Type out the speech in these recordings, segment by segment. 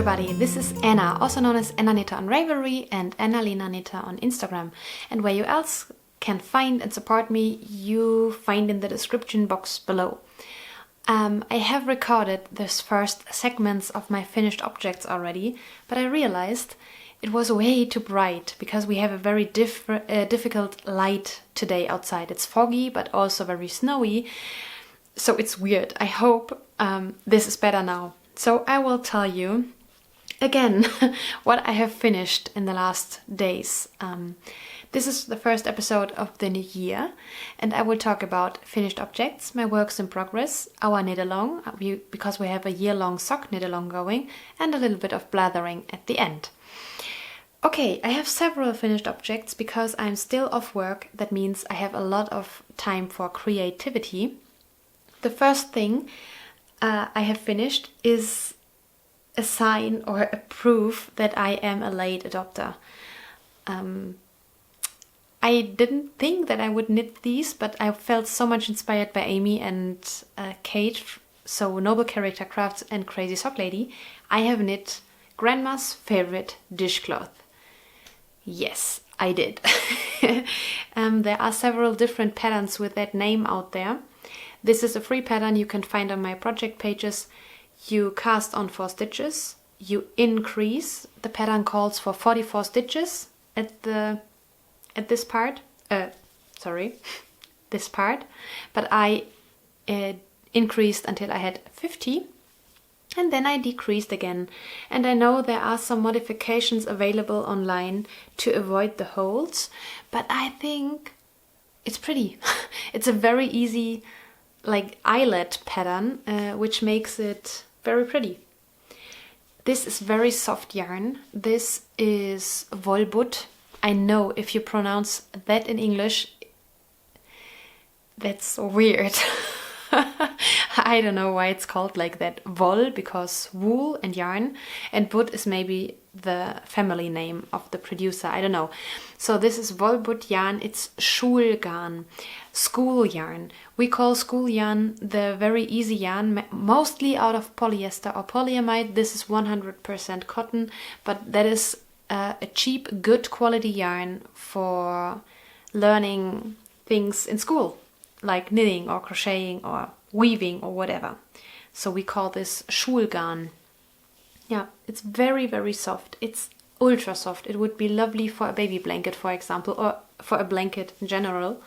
everybody, this is Anna, also known as Anna Knitter on Ravelry and Anna Lena Knitter on Instagram. And where you else can find and support me, you find in the description box below. I have recorded this first segments of my finished objects already, but I realized it was way too bright because we have a very difficult light today outside. It's foggy but also very snowy, so it's weird. I hope this is better now. So I will tell you again what I have finished in the last days. This is the first episode of the new year, and I will talk about finished objects, my works in progress, our knit-along, because we have a year-long sock knit-along going, and a little bit of blathering at the end. Okay, I have several finished objects because I'm still off work. That means I have a lot of time for creativity. The first thing I have finished is a sign or a proof that I am a late adopter. I didn't think that I would knit these, but I felt so much inspired by Amy and Kate, so Noble Character Crafts and Crazy Sock Lady. I have knit Grandma's favorite dishcloth. Yes, I did. There are several different patterns with that name out there. This is a free pattern you can find on my project pages. You cast on 4 stitches, you increase. The pattern calls for 44 stitches at this part, this part, but I increased until I had 50, and then I decreased again. And I know there are some modifications available online to avoid the holes, but I think it's pretty. It's a very easy, like, eyelet pattern, which makes it very pretty. This is very soft yarn. This is Woll Butt. I know if you pronounce that in English, that's so weird. I don't know why it's called like that. Woll, because wool and yarn, and Butt is maybe the family name of the producer. I don't know. So this is Woll Butt yarn. It's Schulgarn, school yarn. We call school yarn the very easy yarn, mostly out of polyester or polyamide. This is 100% cotton, but that is a cheap, good quality yarn for learning things in school, like knitting or crocheting or weaving or whatever. So we call this Schulgarn. Yeah, it's very, very soft. It's ultra soft. It would be lovely for a baby blanket, for example, or for a blanket in general,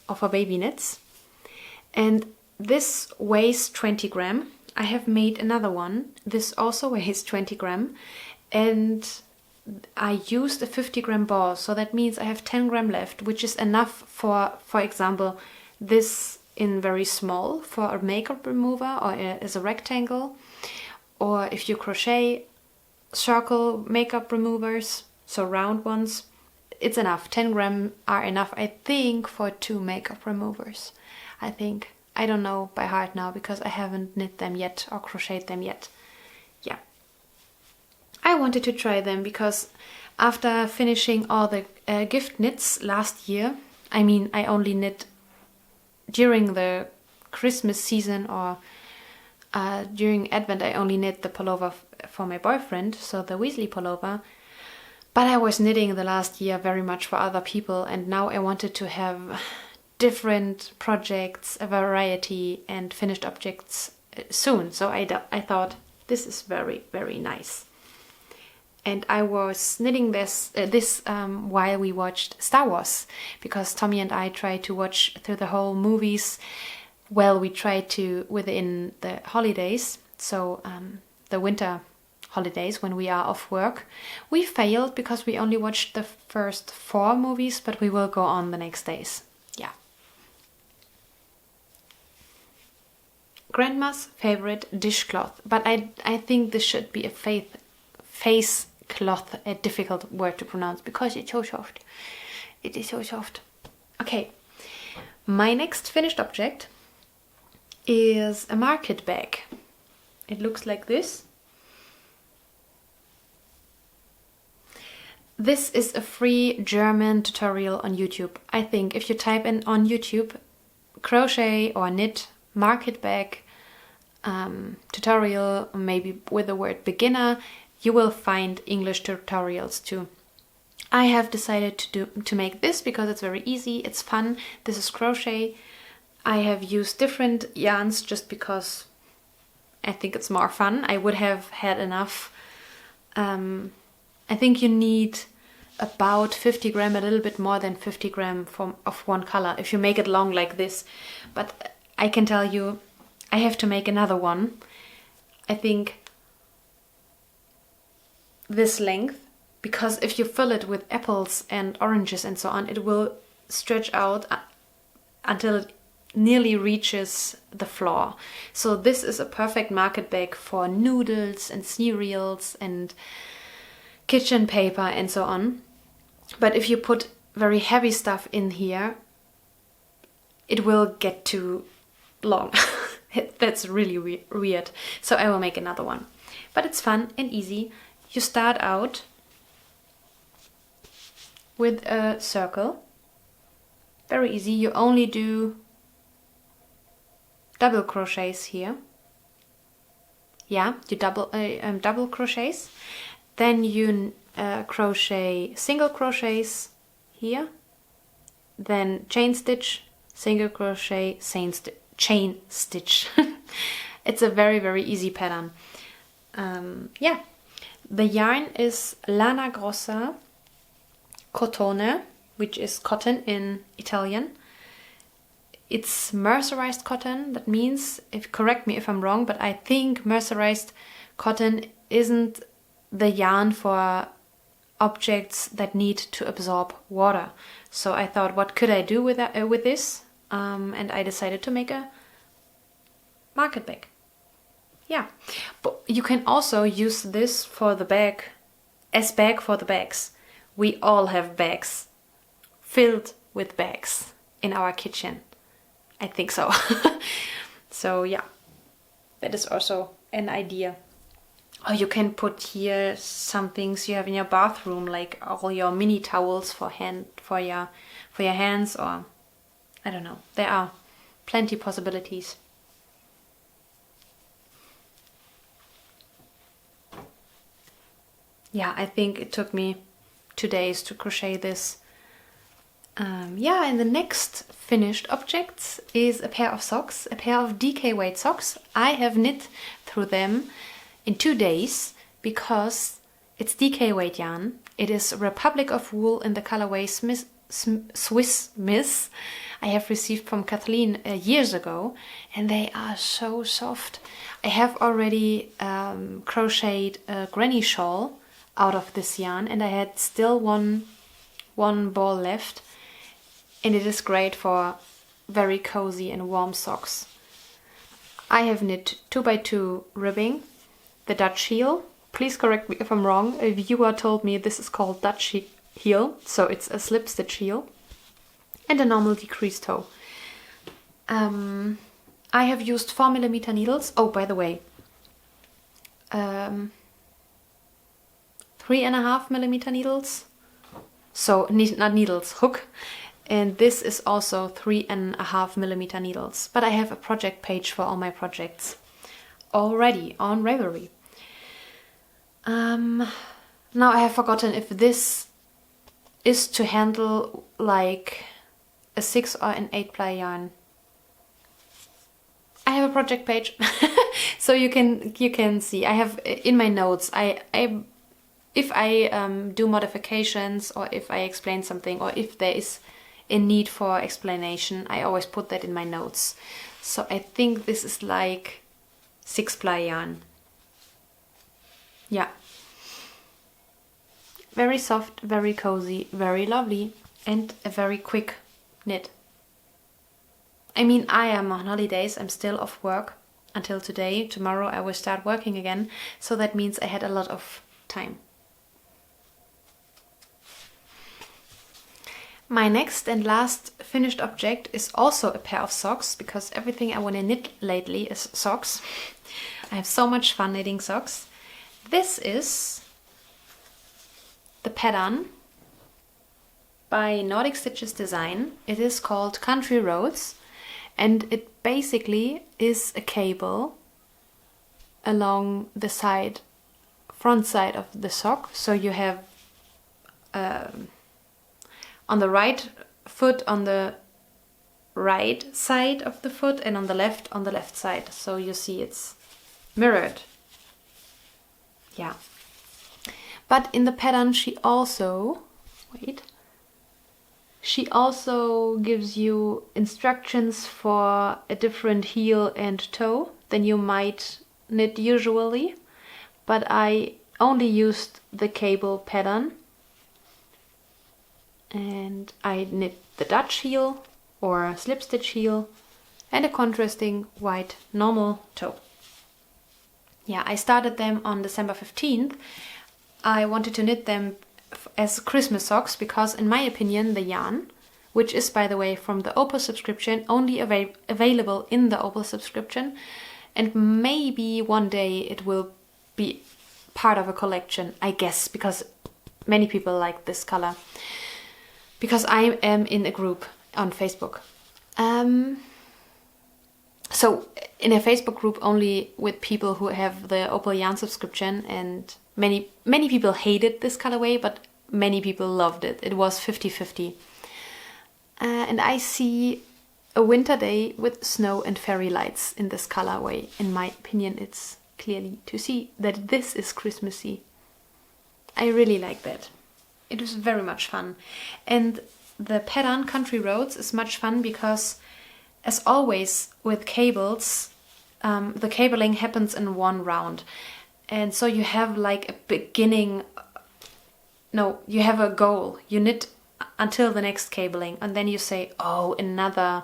or for baby knits. And this weighs 20 gram. I have made another one. This also weighs 20 gram. And I used a 50 gram ball, so that means I have 10 gram left, which is enough for example, this in very small for a makeup remover or as a rectangle, or if you crochet circle makeup removers, so round ones, it's enough. 10 gram are enough, I think, for 2 makeup removers. I think. I don't know by heart now because I haven't knit them yet or crocheted them yet. Yeah. I wanted to try them because after finishing all the gift knits last year, I mean, I only knit during the Christmas season or during Advent. I only knit the pullover for my boyfriend, so the Weasley pullover. But I was knitting the last year very much for other people, and now I wanted to have different projects, a variety, and finished objects soon. So I thought this is very, very nice. And I was knitting this while we watched Star Wars, because Tommy and I tried to watch through the whole movies. Well, we tried to within the holidays, so the winter holidays when we are off work. We failed because we only watched the first 4 movies, but we will go on the next days. Yeah. Grandma's favorite dishcloth, but I think this should be a face cloth, a difficult word to pronounce because it's so soft. It is so soft. Okay, my next finished object is a market bag. It looks like this. This is a free German tutorial on YouTube. I think if you type in on YouTube crochet or knit market bag tutorial, maybe with the word beginner, you will find English tutorials too. I have decided to make this because it's very easy, it's fun. This is crochet. I have used different yarns just because I think it's more fun. I would have had enough. I think you need about 50 gram, a little bit more than 50 gram of one color if you make it long like this. But I can tell you, I have to make another one. I think this length, because if you fill it with apples and oranges and so on, it will stretch out until it nearly reaches the floor. So this is a perfect market bag for noodles and cereals and kitchen paper and so on. But if you put very heavy stuff in here, it will get too long. That's really weird. So I will make another one. But it's fun and easy. You start out with a circle. Very easy. You only do double crochets here. Yeah, you double crochets. Then you crochet single crochets here. Then chain stitch, single crochet, chain stitch. It's a very easy pattern. Yeah, the yarn is Lana Grossa Cotone, which is cotton in Italian. It's mercerized cotton. That means, correct me if I'm wrong, but I think mercerized cotton isn't the yarn for objects that need to absorb water. So I thought, what could I do with this? And I decided to make a market bag. Yeah, but you can also use this for the bag, as bag for the bags. We all have bags filled with bags in our kitchen. I think so. So yeah, that is also an idea. Or you can put here some things you have in your bathroom, like all your mini towels for your hands, or I don't know. There are plenty possibilities. Yeah, I think it took me 2 days to crochet this. Yeah, and the next finished object is a pair of socks, a pair of DK weight socks. I have knit through them in 2 days because it's DK weight yarn. It is Republic of Wool in the colorway Swiss Miss. I have received from Kathleen years ago, and they are so soft. I have already crocheted a granny shawl out of this yarn, and I had still one ball left, and it is great for very cozy and warm socks. I have knit 2x2 ribbing, the Dutch heel. Please correct me if I'm wrong. A viewer told me this is called Dutch heel, so it's a slip stitch heel, and a normal decreased toe. I have used 4mm needles. Oh, by the way, 3.5mm needles. So not needles, hook. And this is also 3.5mm needles. But I have a project page for all my projects already on Ravelry. Now I have forgotten if this is to handle like a 6 or an 8 ply yarn. I have a project page, so you can see. I have in my notes. If I do modifications, or if I explain something, or if there is a need for explanation, I always put that in my notes. So I think this is like 6 ply yarn. Yeah. Very soft, very cozy, very lovely, and a very quick knit. I mean, I am on holidays. I'm still off work until today. Tomorrow I will start working again. So that means I had a lot of time. My next and last finished object is also a pair of socks, because everything I want to knit lately is socks. I have so much fun knitting socks. This is the pattern by Nordic Stitches Design. It is called Country Roads, and it basically is a cable along the side front side of the sock. So you have on the right foot on the right side of the foot and on the left side. So you see it's mirrored. Yeah. But in the pattern she also gives you instructions for a different heel and toe than you might knit usually. But I only used the cable pattern, and I knit the Dutch heel or slip stitch heel and a contrasting white normal toe. Yeah, I started them on December 15th. I wanted to knit them as Christmas socks because, in my opinion, the yarn, which is, by the way, from the Opal subscription, only available in the Opal subscription, and maybe one day it will be part of a collection, I guess, because many people like this color. Because I am in a group on Facebook. So in a Facebook group only with people who have the Opal yarn subscription, and many people hated this colorway, but many people loved it. It was 50-50. And I see a winter day with snow and fairy lights in this colorway. In my opinion, it's clearly to see that this is Christmassy. I really like that. It was very much fun. And the pattern Country Roads is much fun because, as always with cables, the cabling happens in one round. And so you have like a beginning, no, you have a goal. You knit until the next cabling, and then you say, oh, another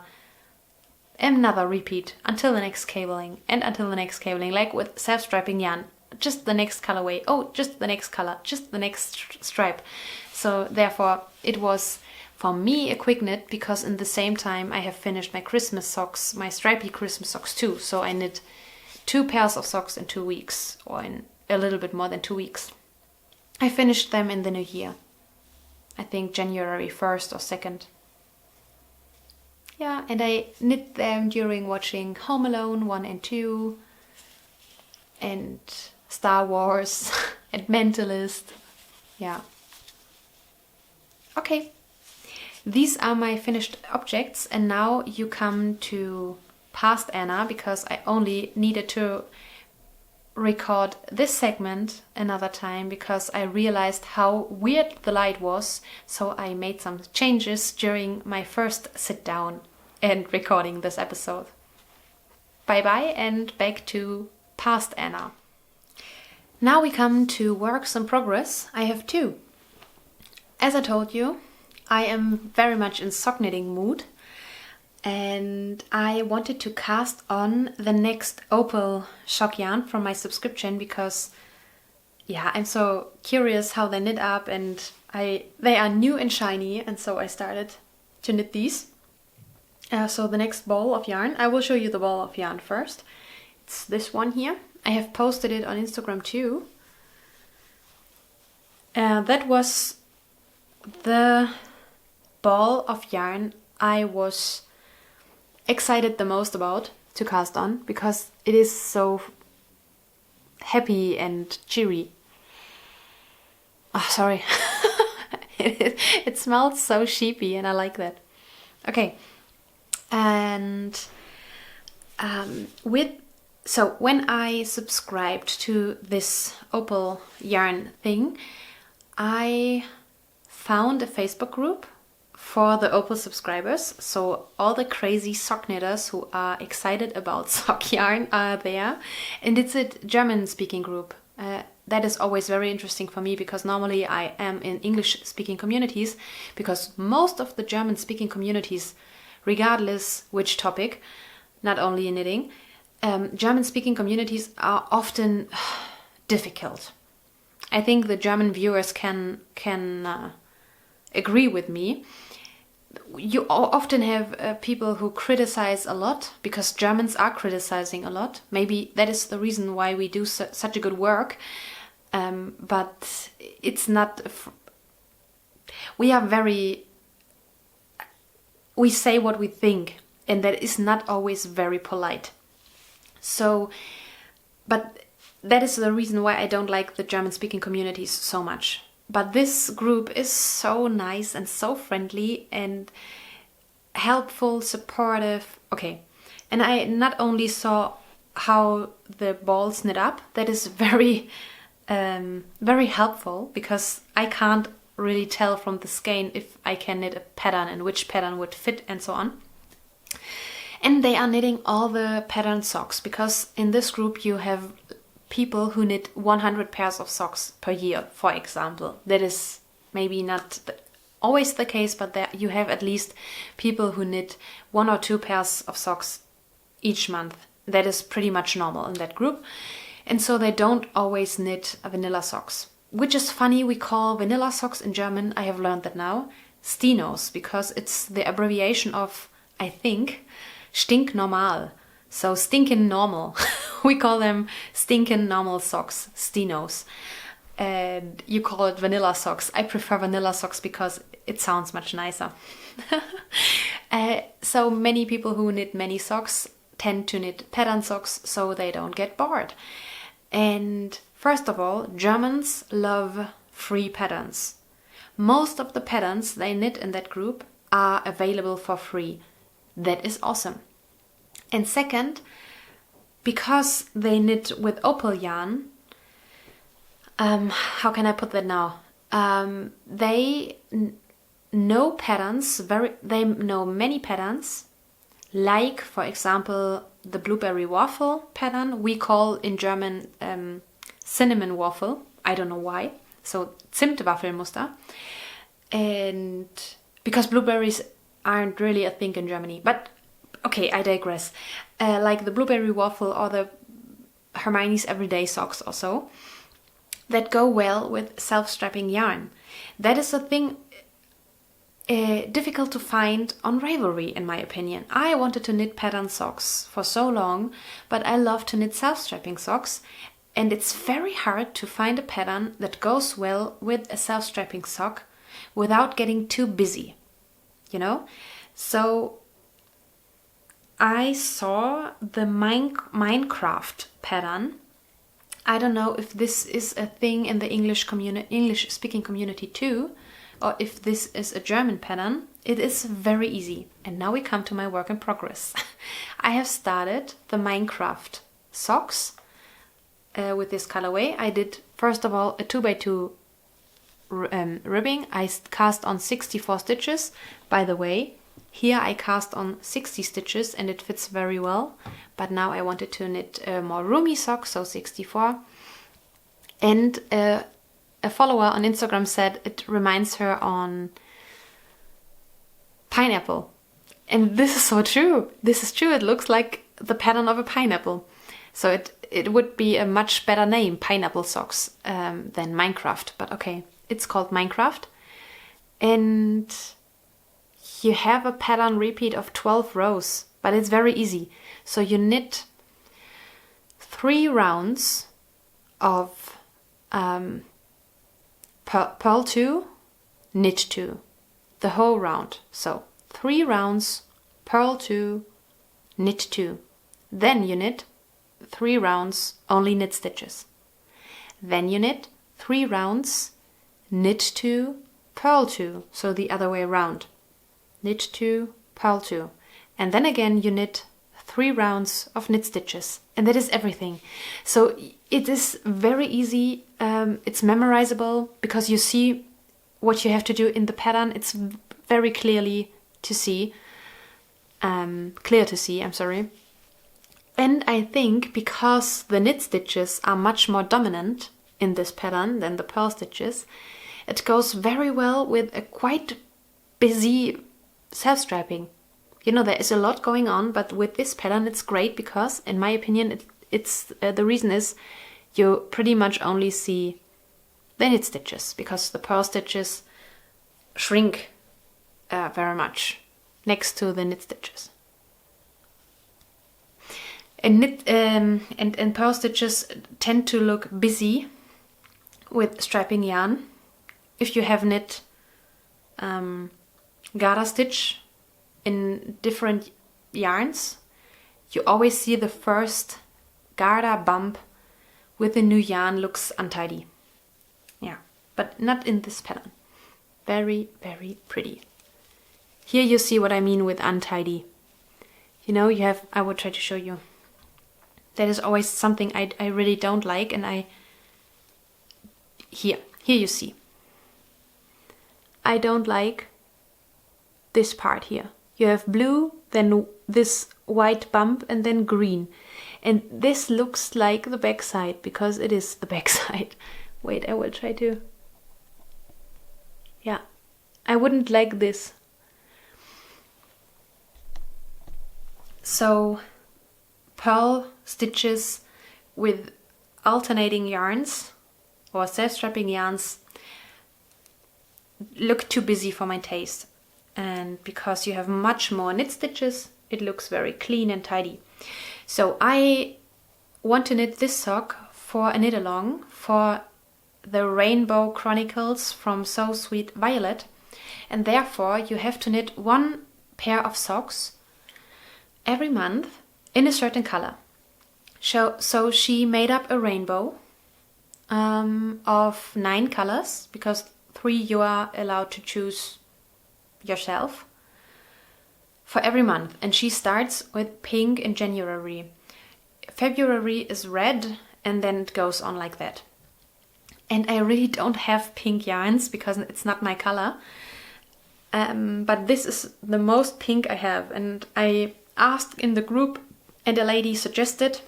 repeat until the next cabling and until the next cabling, like with self-striping yarn. Just the next colorway, oh, just the next color, just the next stripe. So therefore it was for me a quick knit, because in the same time I have finished my Christmas socks, my stripy Christmas socks too. So I knit 2 pairs of socks in 2 weeks, or in a little bit more than 2 weeks. I finished them in the new year. I think January 1st or 2nd. Yeah, and I knit them during watching Home Alone 1 and 2 and Star Wars and Mentalist. Yeah. Okay. These are my finished objects, and now you come to Past Anna, because I only needed to record this segment another time because I realized how weird the light was, so I made some changes during my first sit down and recording this episode. Bye bye, and back to Past Anna. Now we come to works in progress. I have 2. As I told you, I am very much in sock knitting mood, and I wanted to cast on the next Opal shock yarn from my subscription because, yeah, I'm so curious how they knit up, and they are new and shiny, and so I started to knit these. So the next ball of yarn, I will show you the ball of yarn first. It's this one here. I have posted it on Instagram too. That was the ball of yarn I was excited the most about to cast on, because it is so happy and cheery. Oh, sorry. It smells so sheepy, and I like that. Okay. And when I subscribed to this Opal yarn thing, I found a Facebook group for the Opal subscribers. So all the crazy sock knitters who are excited about sock yarn are there. And it's a German speaking group. That is always very interesting for me, because normally I am in English speaking communities, because most of the German speaking communities, regardless which topic, not only in knitting, German speaking communities are often difficult. I think the German viewers can agree with me. You often have people who criticize a lot, because Germans are criticizing a lot. Maybe that is the reason why we do such a good work. But it's not... We say what we think, and that is not always very polite. So, but that is the reason why I don't like the German-speaking communities so much. But this group is so nice and so friendly and helpful, supportive. Okay, and I not only saw how the balls knit up, that is very, very helpful, because I can't really tell from the skein if I can knit a pattern and which pattern would fit and so on. And they are knitting all the pattern socks, because in this group you have people who knit 100 pairs of socks per year, for example. That is maybe not always the case, but there you have at least people who knit 1 or 2 pairs of socks each month. That is pretty much normal in that group. And so they don't always knit vanilla socks, which is funny. We call vanilla socks in German, I have learned that now, Stinos, because it's the abbreviation of, I think, stinknormal. So stinkin' normal. We call them stinkin' normal socks, Stinos. And you call it vanilla socks. I prefer vanilla socks because it sounds much nicer. So many people who knit many socks tend to knit pattern socks so they don't get bored. And first of all, Germans love free patterns. Most of the patterns they knit in that group are available for free. That is awesome. And second, because they knit with Opal yarn, how can I put that now? They know patterns, they know many patterns, like, for example, the blueberry waffle pattern. We call in German cinnamon waffle. I don't know why. So Zimtwaffelmuster. And because blueberries aren't really a thing in Germany. But okay, I digress. Like the blueberry waffle or the Hermione's everyday socks also, that go well with self-strapping yarn. That is a thing difficult to find on Ravelry, in my opinion. I wanted to knit pattern socks for so long, but I love to knit self-strapping socks, and it's very hard to find a pattern that goes well with a self-strapping sock without getting too busy, you know? So I saw the Minecraft pattern. I don't know if this is a thing in the English-speaking community too, or if this is a German pattern. It is very easy. And now we come to my work in progress. I have started the Minecraft socks with this colorway. I did, first of all, a 2x2 ribbing. I cast on 64 stitches. By the way, here I cast on 60 stitches and it fits very well. But now I wanted to knit a more roomy sock, so 64. And a follower on Instagram said it reminds her on pineapple. And this is so true. This is true. It looks like the pattern of a pineapple. So it would be a much better name, Pineapple Socks, than Minecraft. But okay, it's called Minecraft. And you have a pattern repeat of 12 rows, but it's very easy. So you knit 3 rounds of purl 2, knit 2, the whole round. So 3 rounds, purl 2, knit 2. Then you knit 3 rounds, only knit stitches. Then you knit 3 rounds, knit 2, purl 2, so the other way around. Knit 2, purl 2. And then again you knit 3 rounds of knit stitches. And that is everything. So it is very easy. It's memorizable because you see what you have to do in the pattern. It's very clear to see. I'm sorry. And I think because the knit stitches are much more dominant in this pattern than the purl stitches, it goes very well with a quite busy self-strapping. You know, there is a lot going on, but with this pattern it's great because, in my opinion, it's the reason is you pretty much only see the knit stitches because the purl stitches shrink very much next to the knit stitches. And purl stitches tend to look busy with strapping yarn. If you have knit garter stitch in different yarns, you always see the first garter bump with the new yarn looks untidy. Yeah, but not in this pattern. Very, very pretty. Here you see what I mean with untidy. You know, you have, I will try to show you. That is always something I really don't like, and here you see. I don't like this part here. You have blue, then this white bump, and then green. And this looks like the backside, because it is the backside. Wait, I will try to... Yeah, I wouldn't like this. So, purl stitches with alternating yarns or self-strapping yarns look too busy for my taste. And because you have much more knit stitches, it looks very clean and tidy. So I want to knit this sock for a knit along for the Rainbow Chronicles from So Sweet Violet, and therefore you have to knit one pair of socks every month in a certain color. So she made up a rainbow of 9 colors, because 3 you are allowed to choose yourself for every month, and she starts with pink in January. February is red, and then it goes on like that. And I really don't have pink yarns because it's not my color, but this is the most pink I have, and I asked in the group and a lady suggested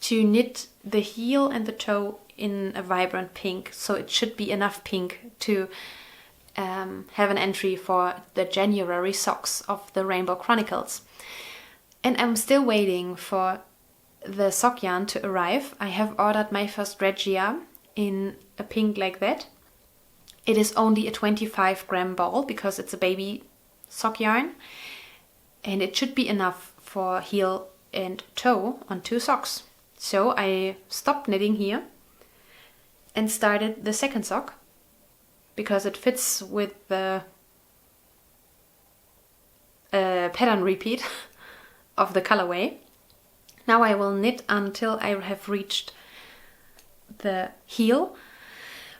to knit the heel and the toe in a vibrant pink, so it should be enough pink to have an entry for the January socks of the Rainbow Chronicles. And I'm still waiting for the sock yarn to arrive. I have ordered my first regia in a pink like that. It is only a 25-gram ball because it's a baby sock yarn, and it should be enough for heel and toe on 2 socks. So I stopped knitting here and started the second sock because it fits with the pattern repeat of the colorway. Now I will knit until I have reached the heel,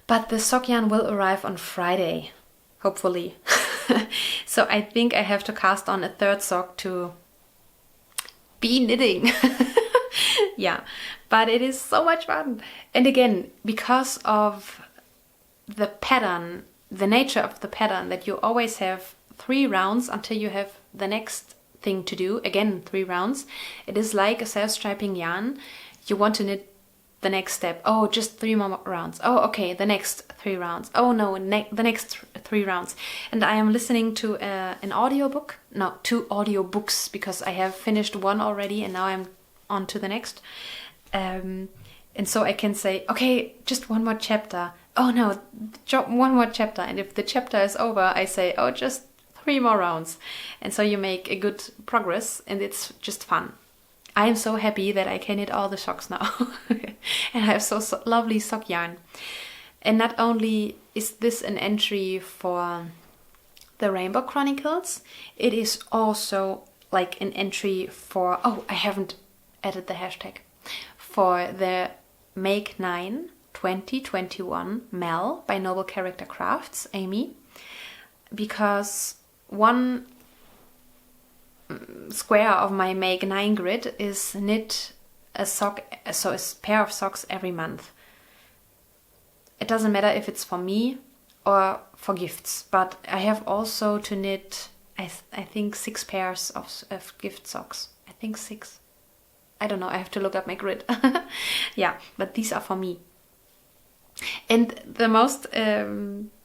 but the sock yarn will arrive on Friday, hopefully. So I think I have to cast on a 3rd sock to be knitting. Yeah, but it is so much fun. And again, because of the pattern, the nature of the pattern, that you always have 3 rounds until you have the next thing to do, again 3 rounds. It is like a self-striping yarn. You want to knit the next step. Oh, just 3 more rounds. Oh, okay, the next 3 rounds. Oh no, the next 3 rounds. And I am listening to an audiobook. No, 2 audiobooks, because I have finished one already and now I'm on to the next. And so I can say, okay, just 1 more chapter. Oh no, 1 more chapter. And if the chapter is over, I say, oh, just 3 more rounds. And so you make a good progress, and it's just fun. I am so happy that I can knit all the socks now. And I have so lovely sock yarn. And not only is this an entry for the Rainbow Chronicles, it is also like an entry for, oh, I haven't added the hashtag, for the Make 9 2021 Mel by Noble Character Crafts, Amy, because 1 square of my Make 9 grid is knit a sock, so a pair of socks every month. It doesn't matter if it's for me or for gifts, but I have also to knit, I think 6 pairs of gift socks. I think 6. I don't know, I have to look up my grid. Yeah, but these are for me. And the most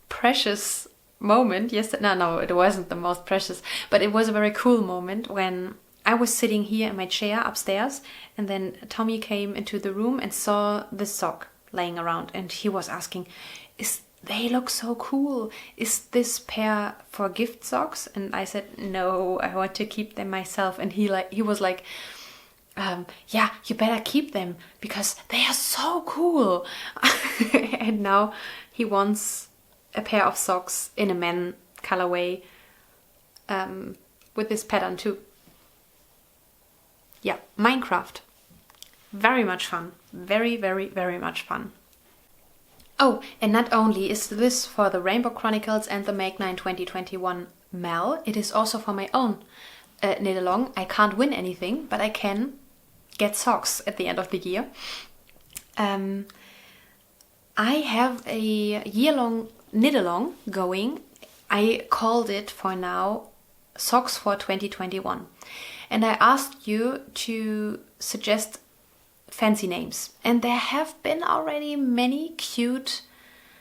precious moment yesterday, no, it wasn't the most precious, but it was a very cool moment when I was sitting here in my chair upstairs, and then Tommy came into the room and saw this sock laying around, and he was asking, they look so cool. Is this pair for gift socks? And I said, no, I want to keep them myself. And he was like, yeah, you better keep them because they are so cool. And now he wants a pair of socks in a men colorway with this pattern too. Yeah, Minecraft. very much fun. Very, very, very much fun. Oh, and not only is this for the Rainbow Chronicles and the Make 9 2021 Mel, it is also for my own knit along. I can't win anything, but I can get socks at the end of the year. I have a year-long knit along going. I called it for now Socks for 2021. And I asked you to suggest fancy names. And there have been already many cute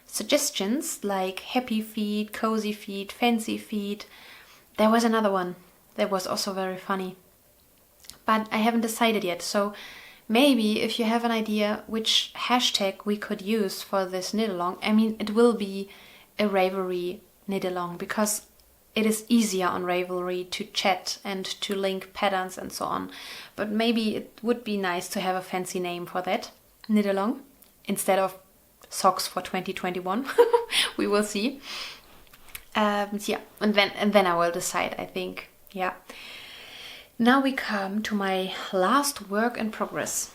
suggestions like Happy Feet, Cozy Feet, Fancy Feet. There was another one that was also very funny. But I haven't decided yet. So maybe if you have an idea which hashtag we could use for this knit along, I mean, it will be a Ravelry knit along because it is easier on Ravelry to chat and to link patterns and so on. But maybe it would be nice to have a fancy name for that knit along instead of Socks for 2021. We will see. Yeah, and then I will decide, I think. Yeah. Now we come to my last work in progress.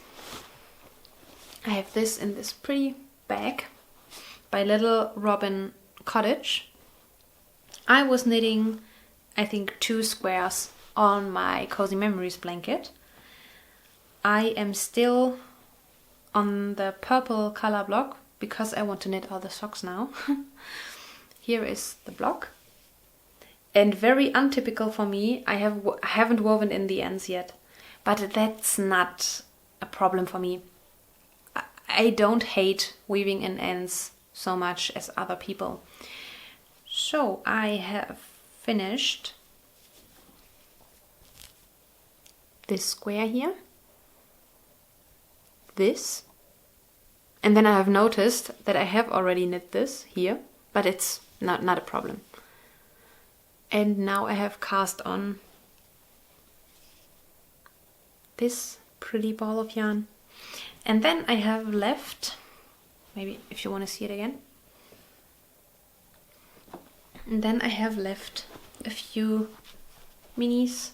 I have this in this pretty bag by Little Robin Cottage. I was knitting, I think, 2 squares on my Cozy Memories blanket. I am still on the purple color block because I want to knit all the socks now. Here is the block. And very untypical for me, I haven't woven in the ends yet. But that's not a problem for me. I don't hate weaving in ends so much as other people. So I have finished this square here, this, and then I have noticed that I have already knit this here, but it's not a problem. And now I have cast on this pretty ball of yarn. And then I have left, maybe if you want to see it again, and then I have left a few minis.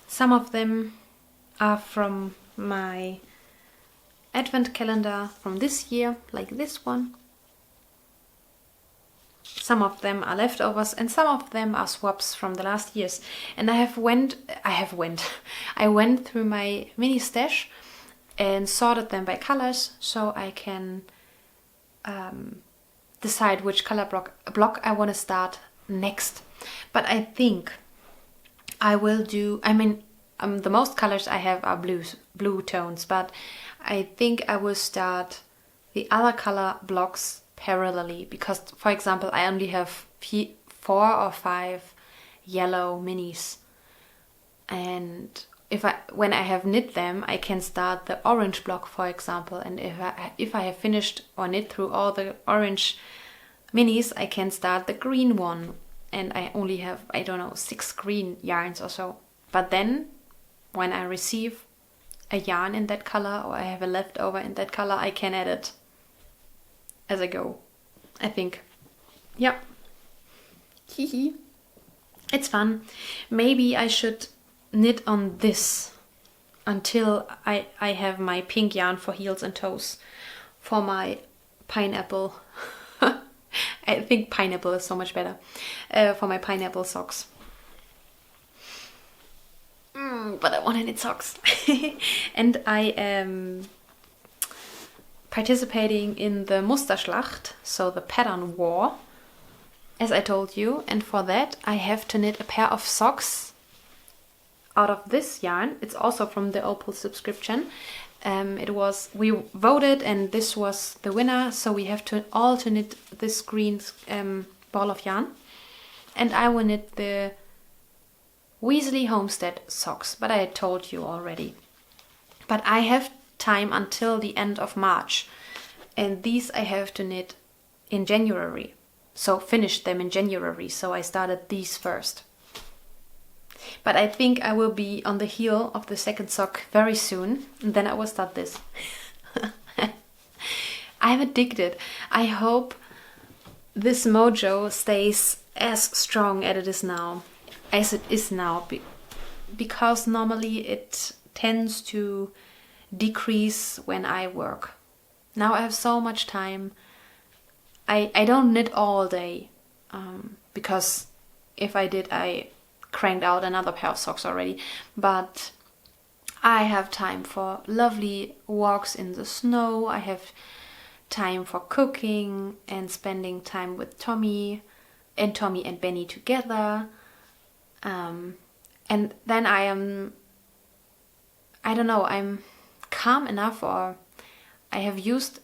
Some of them are from my advent calendar from this year, like this one. Some of them are leftovers and some of them are swaps from the last years. And I went through my mini stash and sorted them by colors so I can decide which color block I want to start next. But I think I will do, the most colors I have are blue tones, but I think I will start the other color blocks parallelly because, for example, I only have 4 or 5 yellow minis, and when I have knit them, I can start the orange block, for example, and if I have finished or knit through all the orange minis, I can start the green one, and I only have, I don't know, 6 green yarns or so. But then when I receive a yarn in that color or I have a leftover in that color, I can add it as I go, I think. Yeah. Hehe. It's fun. Maybe I should knit on this until I have my pink yarn for heels and toes for my pineapple. I think pineapple is so much better for my pineapple socks. But I want to knit socks. And I am participating in the Musterschlacht, so the pattern war, as I told you. And for that I have to knit a pair of socks out of this yarn. It's also from the Opal subscription. We voted and this was the winner, so we have to all to knit this green ball of yarn. And I will knit the Weasley Homestead socks, but I told you already. But I have time until the end of March, and these I have to knit in January. So finish them in January, so I started these first. But I think I will be on the heel of the second sock very soon, and then I will start this. I'm addicted. I hope this mojo stays as strong as it is now. as it is now, because normally it tends to decrease when I work. Now I have so much time. I don't knit all day, because if I did, I cranked out another pair of socks already. But I have time for lovely walks in the snow. I have time for cooking and spending time with Tommy and Benny together. And then I'm calm enough, or I have used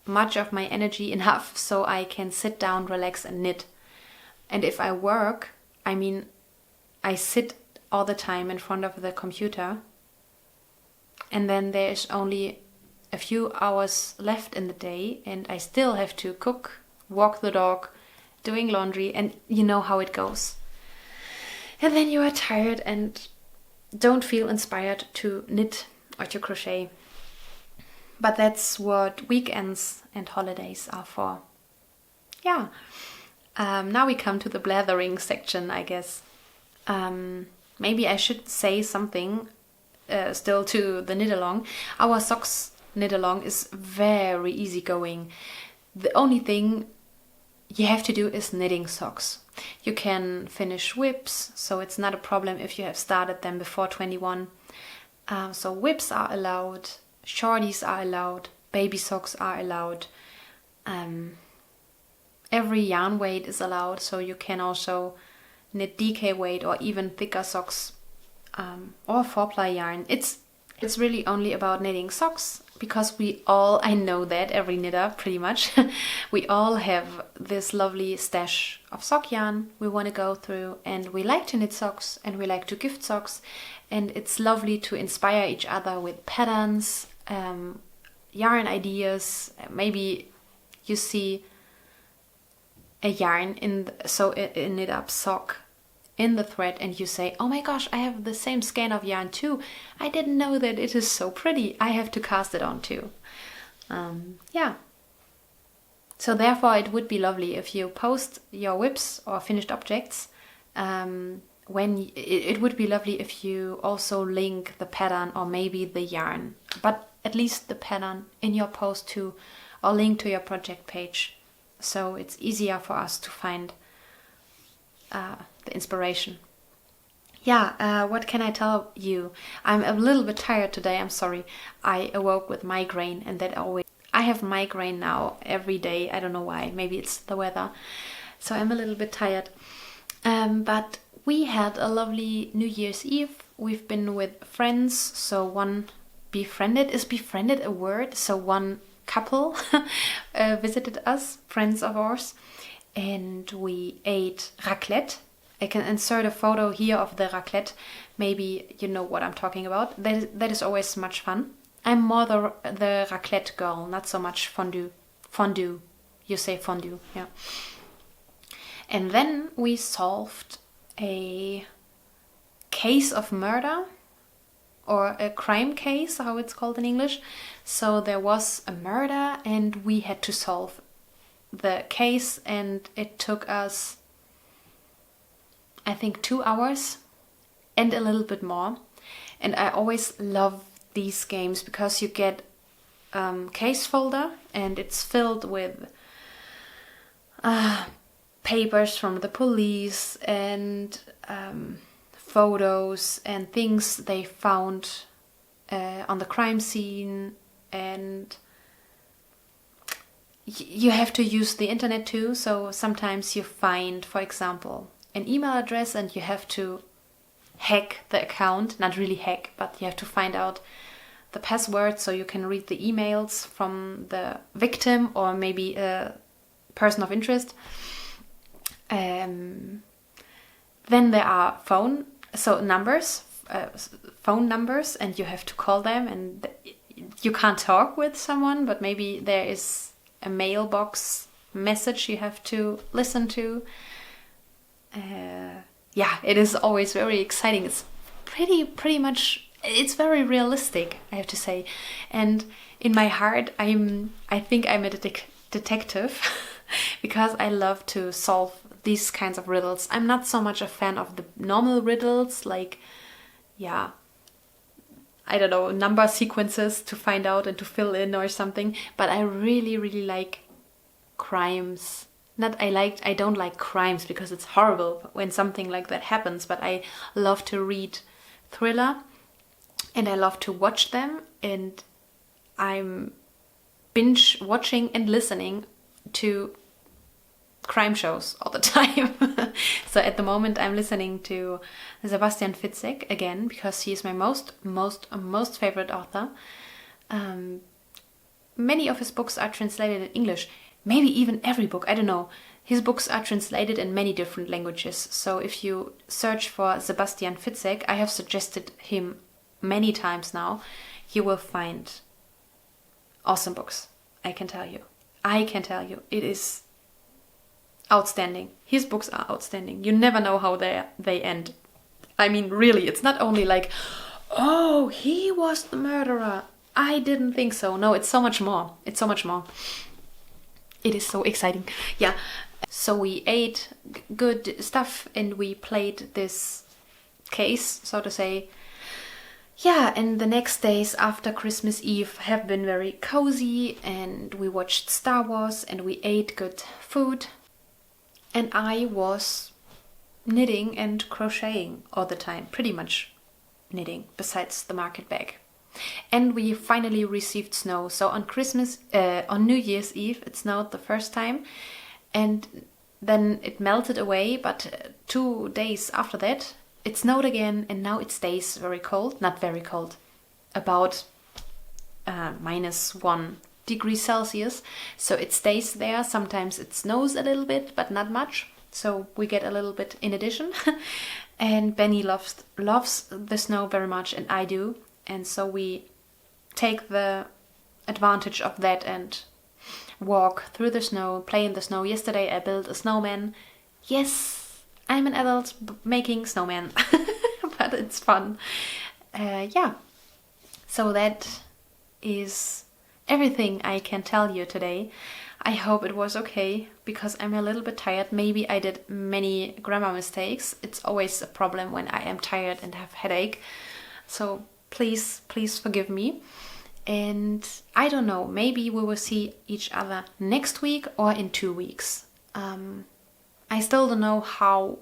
much of my energy enough so I can sit down, relax and knit. And if I work, I sit all the time in front of the computer, and then there's only a few hours left in the day, and I still have to cook, walk the dog, doing laundry, and you know how it goes. And then you are tired and don't feel inspired to knit or to crochet. But that's what weekends and holidays are for. Yeah. Now we come to the blathering section, I guess. Maybe I should say something still to the knit along. Our socks knit along is very easygoing. The only thing you have to do is knitting socks. You can finish whips, so it's not a problem if you have started them before 21. So whips are allowed, shorties are allowed, baby socks are allowed. Every yarn weight is allowed, so you can also knit DK weight or even thicker socks, or 4-ply yarn. It's really only about knitting socks, because I know that every knitter pretty much, we all have this lovely stash of sock yarn we want to go through, and we like to knit socks and we like to gift socks, and it's lovely to inspire each other with patterns, yarn ideas. Maybe you see a yarn in a knit up sock in the thread and you say, oh my gosh, I have the same skein of yarn too. I didn't know that it is so pretty. I have to cast it on too. Yeah. So therefore it would be lovely if you post your whips or finished objects. When it would be lovely if you also link the pattern or maybe the yarn, but at least the pattern in your post too, or link to your project page. So it's easier for us to find the inspiration. Yeah, what can I tell you? I'm a little bit tired today, I'm sorry. I awoke with migraine, and I have migraine now every day. I don't know why, maybe it's the weather. So I'm a little bit tired. But we had a lovely New Year's Eve. We've been with friends, so is befriended a word? So one couple visited us, friends of ours, and we ate raclette. I can insert a photo here of the raclette. Maybe you know what I'm talking about. That is always much fun. I'm more the raclette girl, not so much fondue. Fondue. You say fondue, yeah. And then we solved a case of murder, or a crime case, how it's called in English. So there was a murder and we had to solve the case, and it took us, I think, 2 hours and a little bit more. And I always love these games because you get case folder and it's filled with papers from the police and photos and things they found on the crime scene, and you have to use the internet too. So sometimes you find, for example, an email address and you have to hack the account. Not really hack, but you have to find out the password so you can read the emails from the victim or maybe a person of interest. Then there are phone numbers, and you have to call them, and you can't talk with someone, but maybe there is a mailbox message you have to listen to. Yeah, it is always very exciting. It's pretty much, it's very realistic, I have to say. And in my heart, I think I'm a detective because I love to solve these kinds of riddles. I'm not so much a fan of the normal riddles, like, yeah, I don't know, number sequences to find out and to fill in or something, but I really, really like crimes. I don't like crimes because it's horrible when something like that happens, but I love to read thriller and I love to watch them, and I'm binge watching and listening to crime shows all the time. So at the moment I'm listening to Sebastian Fitzek again because he is my most favorite author. Many of his books are translated in English, maybe even every book, I don't know. His books are translated in many different languages, so if you search for Sebastian Fitzek, I have suggested him many times now, you will find awesome books. I can tell you, it is outstanding. His books are outstanding. You never know how they end. I mean, really, it's not only like, oh, he was the murderer, I didn't think so. No, it's so much more. It is so exciting. Yeah. So we ate good stuff and we played this case, so to say. Yeah, and the next days after Christmas Eve have been very cozy, and we watched Star Wars and we ate good food. And I was knitting and crocheting all the time, pretty much knitting, besides the market bag. And we finally received snow. So on New Year's Eve, it snowed the first time, and then it melted away. But 2 days after that, it snowed again, and now it stays very cold. Not very cold, about -1 degree Celsius. So it stays there. Sometimes it snows a little bit, but not much. So we get a little bit in addition. And Benny loves the snow very much, and I do. And so we take the advantage of that and walk through the snow, play in the snow. Yesterday I built a snowman. Yes, I'm an adult making snowman, but it's fun. Yeah, so that is everything I can tell you today. I hope it was okay, because I'm a little bit tired. Maybe I did many grammar mistakes. It's always a problem when I am tired and have headache. So please forgive me. And I don't know, maybe we will see each other next week or in 2 weeks. I still don't know how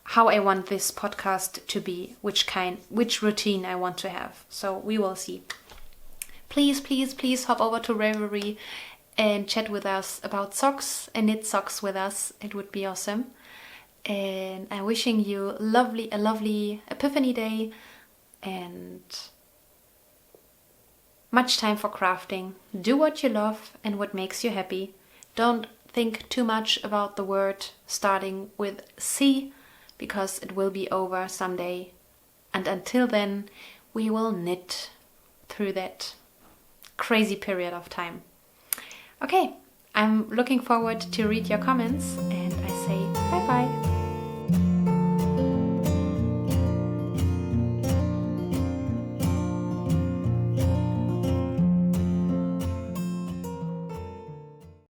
I want this podcast to be, which routine I want to have. So we will see. Please hop over to Ravelry and chat with us about socks and knit socks with us. It would be awesome. And I'm wishing you a lovely Epiphany Day and much time for crafting. Do what you love and what makes you happy. Don't think too much about the word starting with C, because it will be over someday. And until then, we will knit through that crazy period of time. Okay, I'm looking forward to read your comments. And